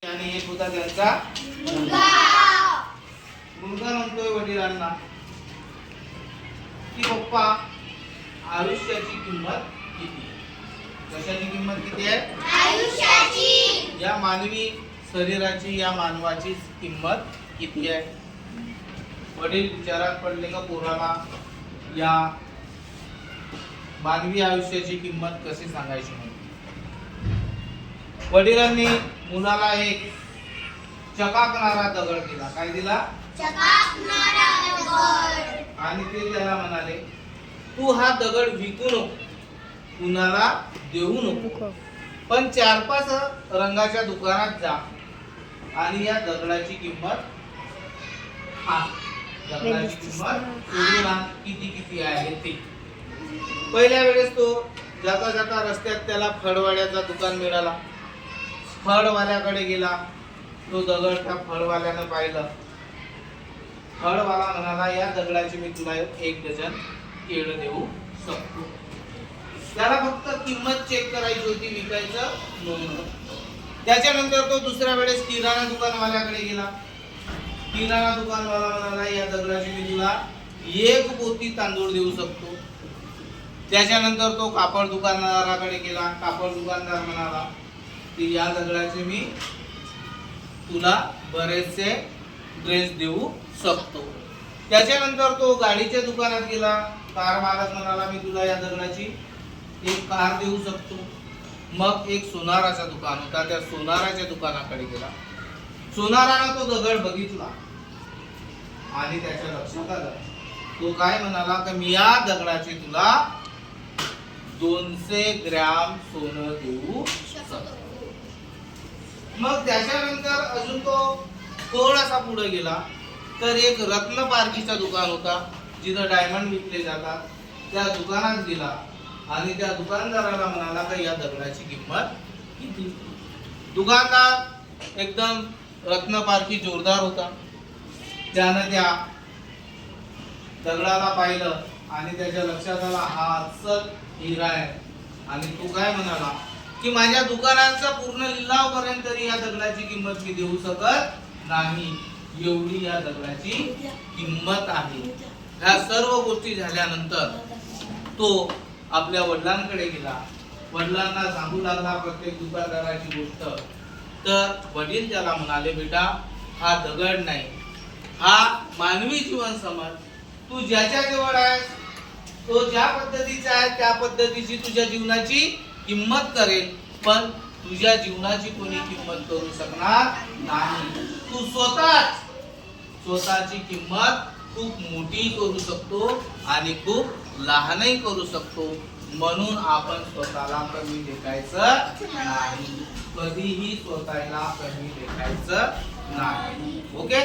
आणि एक होता त्यांचा मुलगा म्हणतोय वडिलांना की पप्पा, आयुष्याची किंमत किती? कशाची किंमत किती आहे? आयुष्याची. या मानवी शरीराची, या मानवाची किंमत किती आहे? वडील विचारात पडले का पोराला या मानवी आयुष्याची किंमत कशी सांगायची म्हणून. वडिलांनी मुलाला एक चकाकणारा दगड दिला. काय दिला? चकाकणारा दगड. आणि ते त्याला म्हणाले, तू हा दगड विकू नको, कुणाला देऊ नको, पण 4-5 रंगाच्या दुकानात जा आणि या दगडाची किंमत शोधून आण, किती किती आहे ते. पहिल्या वेळेस तो जाता जाता रस्त्यात त्याला फळवाड्याचा दुकान मिळाला. फळवाल्याकडे गेला. तो दगड त्या फळवाल्यानं पाहिलं. फळवाला म्हणाला, या दगडाची मी तुला 1 डझन केळं देऊ शकतो. त्याला फक्त किंमत चेक करायची होती, विकायचं नव्हतं. त्याच्यानंतर तो दुसऱ्या वेळेस किराणा दुकानवाल्याकडे गेला. किराणा दुकानवाला म्हणाला, या दगडाची मी तुला 1 पोती तांदूळ देऊ शकतो. त्याच्यानंतर तो कापड दुकानदाराकडे गेला. कापड दुकानदार म्हणाला की या दगडाचे मी तुला बरेचसे ड्रेस देऊ शकतो. त्याच्यानंतर तो गाडीच्या दुकानात गेला. कार मालक म्हणाला, मी तुला या दगडाची 1 कार देऊ शकतो. मग एक सोनाराचं दुकान होता, त्या सोनाराच्या दुकानाकडे गेला. सोनारानं तो दगड बघितला आणि त्याच्या लक्षात आलं. तो काय म्हणाला की मी या दगडाची तुला 200 ग्रॅम सोनं देऊ शकतो. मग त्याच्यानंतर अजून तो थोडासा पुढे गेला तर एक रत्न पारखीचं दुकान होता, जिथं डायमंड विकले जातात. त्या दुकानात गेला आणि त्या दुकानदाराला म्हणाला की या दगडाची किंमत किती? दुकानदार एकदम रत्न पारखी जोरदार होता. त्यानं त्या दगडाला पाहिलं आणि त्याच्या लक्षात आला, हा अस्सल हिरा आहे. आणि तो काय म्हणाला की माझ्या दुकानाचा पूर्ण लिलाव पर्यंत तरी या दगडाची किंमत मी देऊ शकत नाही, एवढी या दगडाची किंमत आहे. ह्या सर्व गोष्टी झाल्यानंतर तो आपल्या वडिलांकडे गेला. वडिलांना सांगू लागला प्रत्येक दुकानदाराची गोष्ट. तर वडील त्याला म्हणाले, बेटा, हा दगड नाही, हा मानवी जीवन समज. तू ज्याच्या जवळ आहेस, तो ज्या पद्धतीचा आहे त्या पद्धतीची तुझ्या जीवनाची किंमत करेल, पण तुझ्या जीवनाची कोणी किंमत करू शकणार नाही. तू स्वतःची किंमत खूप मोठी करू शकतो आणि खूप लहानही करू शकतो. म्हणून आपण स्वतःला कमी लेखायचं नाही, कधीही स्वतःला कमी लेखायचं नाही. ओके.